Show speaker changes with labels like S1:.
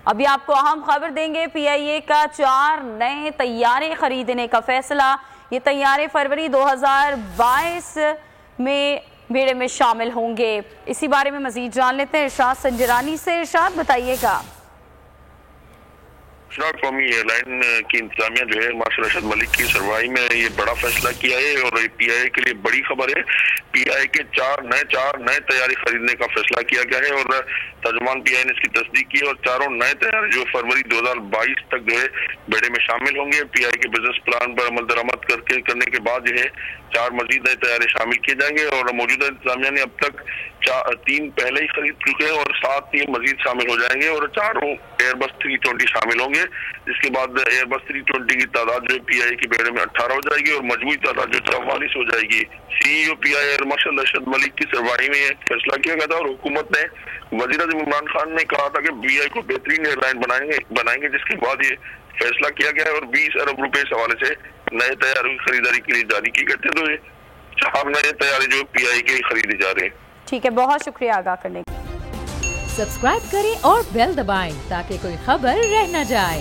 S1: अभी आपको अहम खबर देंगे, पीआईए का 4 नए तैयारे खरीदने का फैसला। ये तैयारे फरवरी 2022 में बेड़े में शामिल होंगे। इसी बारे में मजीद जान लेते हैं इरशाद संजरानी से। इरशाद बताइएगा।
S2: कौमी एयरलाइन की इंतजामिया जो है मार्शल अरशद मलिक की सरवाई में ये बड़ा फैसला किया है और पीआईए के लिए बड़ी खबर है। पीआईए के 4 नए तैयारी खरीदने का फैसला किया गया है और तर्जुमान पीआईए ने इसकी तस्दीक की और चारों नए तैयारी जो फरवरी 2022 तक जो है बेड़े में शामिल होंगे। पीआईए के बिजनेस प्लान पर अमल दरामद करने के बाद जो है 4 मजीद नए तैयारे शामिल किए जाएंगे और मौजूदा इंतजामिया ने अब तक 3 पहले ही खरीद चुके हैं और 7 ये मजीद शामिल हो जाएंगे और चारों एयरबस 320 शामिल होंगे। इसके बाद एयरबस 320 की तादाद जो है पीआईए के बेड़े में 18 हो जाएगी और मजमूई तादाद जो 44 हो जाएगी। CEO PIA marshal Arshad Malik की सरवाई में यह फैसला किया गया था और हुकूमत ने वज़ीर-ए-आज़म इमरान खान ने कहा था कि पीआईए को बेहतरीन एयरलाइन बनाएंगे जिसके बाद ये फैसला किया गया है और 20 अरब रुपए इस हवाले से नए तैयारों की खरीदारी के लिए जारी की गई थी। तो ये 4 नए तैयारे जो पीआईए के खरीदे जा रहे हैं।
S1: ठीक है, बहुत शुक्रिया आगाह करने के लिए।
S3: सब्सक्राइब करें और बेल दबाएं ताकि कोई खबर रह न जाए।